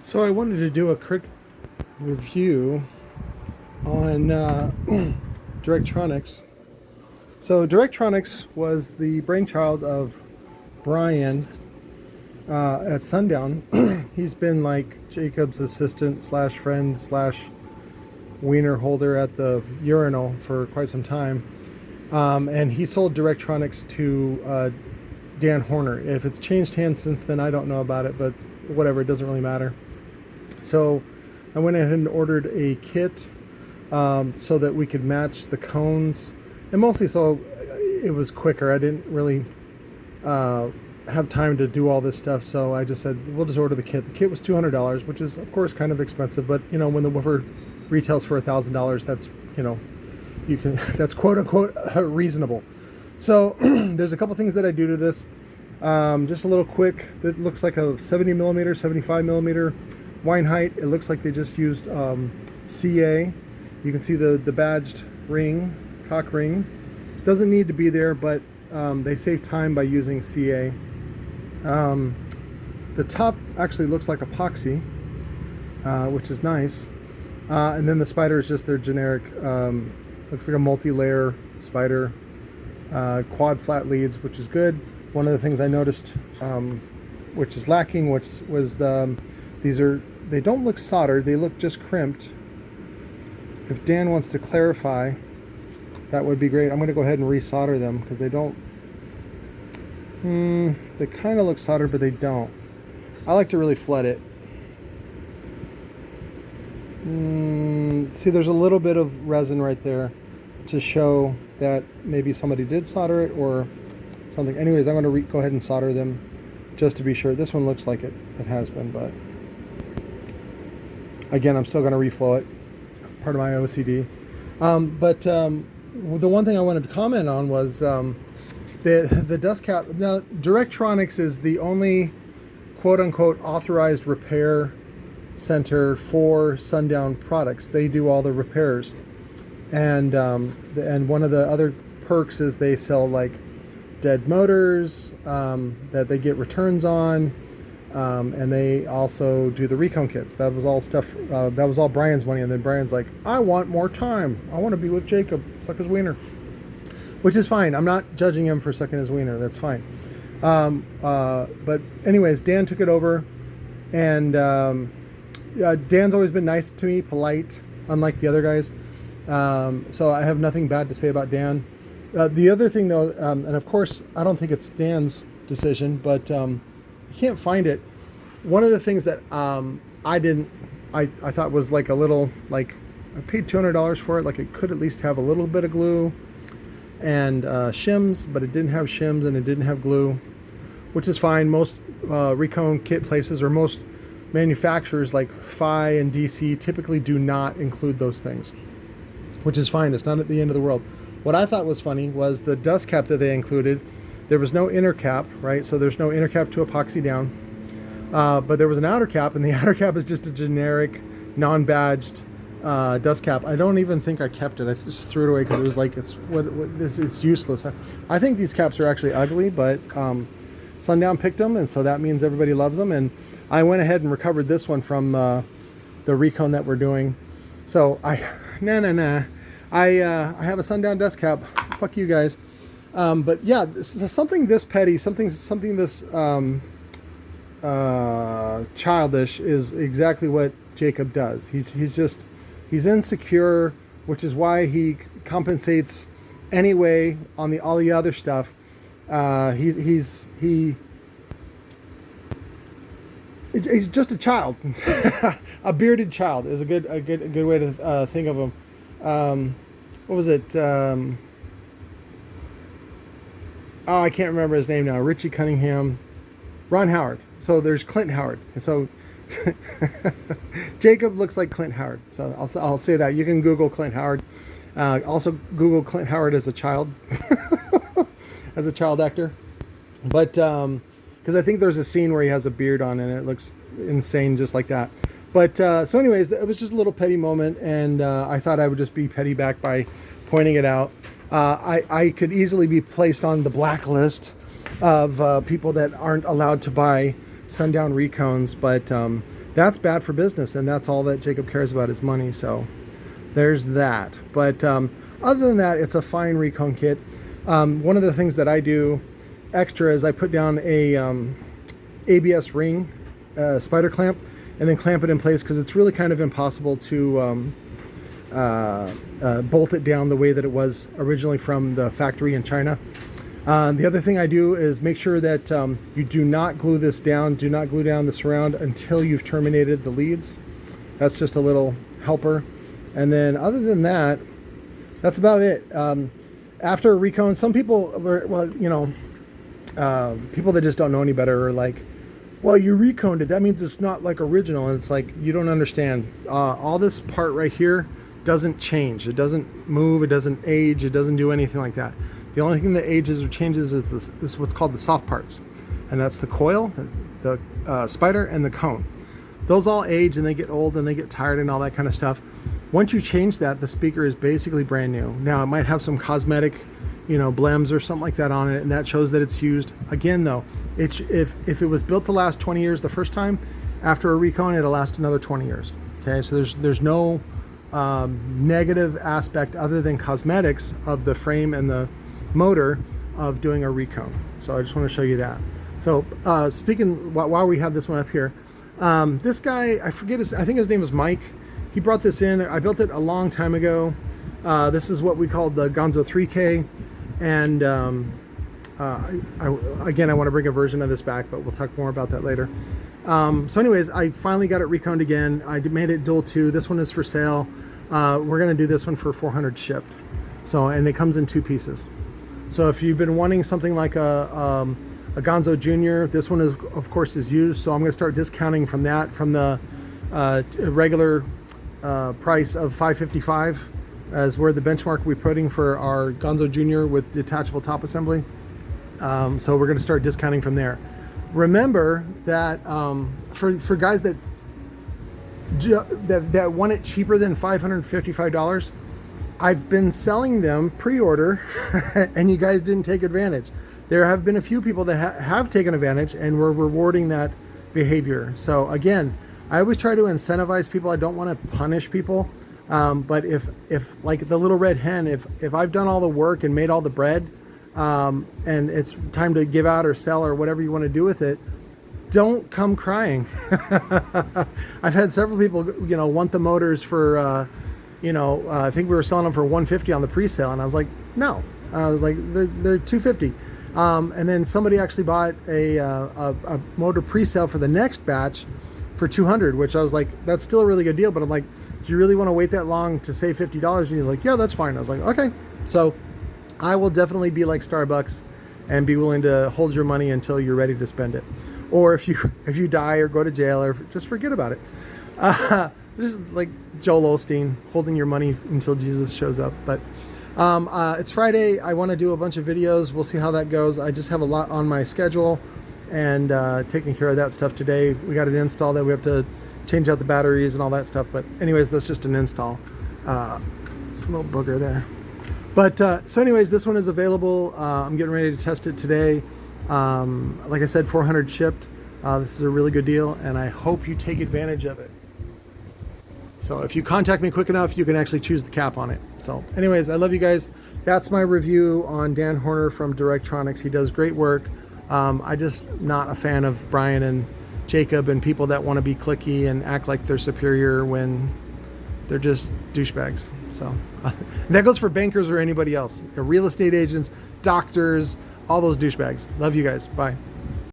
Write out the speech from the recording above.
So I wanted to do a quick review on Directronix. So Directronix was the brainchild of Brian at Sundown. He's been like Jacob's assistant slash friend slash wiener holder at the urinal for quite some time. And he sold Directronix to Dan Horner. If it's changed hands since then, I don't know about it, but whatever, it doesn't really matter. So I went ahead and ordered a kit so that we could match the cones, and mostly so it was quicker. I didn't really have time to do all this stuff, so I just said we'll just order the kit. The kit was $200, which is of course kind of expensive, but you know, when the woofer retails for $1,000, that's, you know, you can that's quote unquote reasonable. So there's a couple things that I do to this. Just a little quick. It looks like a 70 millimeter, 75 millimeter wine height. It looks like they just used CA. You can see the badged ring, cock ring. Doesn't need to be there, but they save time by using CA. The top actually looks like epoxy, which is nice. And then the spider is just their generic, looks like a multi-layer spider. Quad flat leads, which is good. One of the things I noticed, which is lacking, which was they don't look soldered, they look just crimped. If Dan wants to clarify, that would be great. I'm going to go ahead and resolder them because they don't, they kind of look soldered, but they don't. I like to really flood it. See, there's a little bit of resin right there to show that maybe somebody did solder it or something. Anyways, I'm going to go ahead and solder them just to be sure. This one looks like it has been, but again, I'm still going to reflow it. Part of my OCD. The one thing I wanted to comment on was the dust cap. Now, Directronix is the only quote-unquote authorized repair center for Sundown products. They do all the repairs, and one of the other perks is they sell like dead motors that they get returns on. And they also do the Recone kits. That was all stuff, that was all Brian's money. And then Brian's like, I want more time. I want to be with Jacob, suck his wiener. Which is fine. I'm not judging him for sucking his wiener. That's fine. But anyways, Dan took it over. And Dan's always been nice to me, polite, unlike the other guys. So I have nothing bad to say about Dan. The other thing though, and of course, I don't think it's Dan's decision, but can't find it. One of the things that I thought was like a little, like I paid $200 for it, like it could at least have a little bit of glue and shims, but it didn't have shims and it didn't have glue, which is fine. Most Recone kit places or most manufacturers like Phi and DC typically do not include those things, which is fine. It's not at the end of the world. What I thought was funny was the dust cap that they included. There was no inner cap, right? So there's no inner cap to epoxy down. But there was an outer cap, and the outer cap is just a generic, non-badged dust cap. I don't even think I kept it. I just threw it away because it was like, it's useless. I think these caps are actually ugly, but Sundown picked them, and so that means everybody loves them. And I went ahead and recovered this one from the Recone that we're doing. So I have a Sundown dust cap. Fuck you guys. But yeah, something this petty, something this childish is exactly what Jacob does. He's insecure, which is why he compensates anyway on all the other stuff. He's just a child. A bearded child is a good way to think of him. What was it? Oh, I can't remember his name now. Richie Cunningham, Ron Howard. So there's Clint Howard. And so Jacob looks like Clint Howard. So I'll say that. You can Google Clint Howard. Also Google Clint Howard as a child, as a child actor. But because I think there's a scene where he has a beard on and it looks insane just like that. But so anyways, it was just a little petty moment, and I thought I would just be petty back by pointing it out. I could easily be placed on the blacklist of people that aren't allowed to buy Sundown Recones, but that's bad for business, and that's all that Jacob cares about is money. So there's that. But other than that, it's a fine Recone kit. One of the things that I do extra is I put down a ABS ring spider clamp and then clamp it in place, because it's really kind of impossible to bolt it down the way that it was originally from the factory in China. The other thing I do is make sure that you do not glue this down, do not glue down the surround until you've terminated the leads. That's just a little helper. And then other than that, that's about it. After Recone, some people, well, you know, people that just don't know any better are like, well, you Reconed it, that means it's not like original. And it's like, you don't understand. All this part right here doesn't change. It doesn't move, it doesn't age, it doesn't do anything like that. The only thing that ages or changes is what's called the soft parts. And that's the coil, the spider, and the cone. Those all age and they get old and they get tired and all that kind of stuff. Once you change that, the speaker is basically brand new. Now, it might have some cosmetic, you know, blems or something like that on it, and that shows that it's used. Again, though, if it was built to last 20 years the first time, after a Recone, it'll last another 20 years. Okay, so there's no negative aspect other than cosmetics of the frame and the motor of doing a Recone. So I just want to show you that. So speaking, while we have this one up here, this guy, I think his name is Mike. He brought this in. I built it a long time ago. This is what we called the GONZO 3K. And again, I want to bring a version of this back, but we'll talk more about that later. So anyways, I finally got it Reconed again. I made it dual 2. This one is for sale. We're going to do this one for $400 shipped. So, and it comes in 2 pieces. So if you've been wanting something like a GONZO Junior, this one is, of course, is used. So I'm going to start discounting from that, from the regular price of $555, as where the benchmark we're putting for our GONZO Junior with detachable top assembly. So we're going to start discounting from there. Remember that for guys that want it cheaper than $555, I've been selling them pre-order and you guys didn't take advantage. There have been a few people that have taken advantage, and we're rewarding that behavior. So again, I always try to incentivize people. I don't want to punish people. But if like the little red hen, if I've done all the work and made all the bread, and it's time to give out or sell or whatever you want to do with it, don't come crying. I've had several people, you know, want the motors for, I think we were selling them for $150 on the pre-sale, and I was like, no. I was like, they're $250. And then somebody actually bought a motor pre-sale for the next batch for $200, which I was like, that's still a really good deal. But I'm like, do you really want to wait that long to save $50? And he's like, yeah, that's fine. I was like, okay. So I will definitely be like Starbucks and be willing to hold your money until you're ready to spend it. Or if you die or go to jail, or just forget about it. Just like Joel Osteen, holding your money until Jesus shows up. But it's Friday. I want to do a bunch of videos. We'll see how that goes. I just have a lot on my schedule, and taking care of that stuff today. We got an install that we have to change out the batteries and all that stuff. But anyways, that's just an install. Little booger there. But so anyways, this one is available. I'm getting ready to test it today. Like I said, 400 shipped. This is a really good deal, and I hope you take advantage of it. So if you contact me quick enough, you can actually choose the cap on it. So anyways, I love you guys. That's my review on Dan Horner from Directronix. He does great work. I just not a fan of Brian and Jacob and people that want to be cliquey and act like they're superior when they're just douchebags. So that goes for bankers or anybody else. Real estate agents, doctors, all those douchebags. Love you guys. Bye.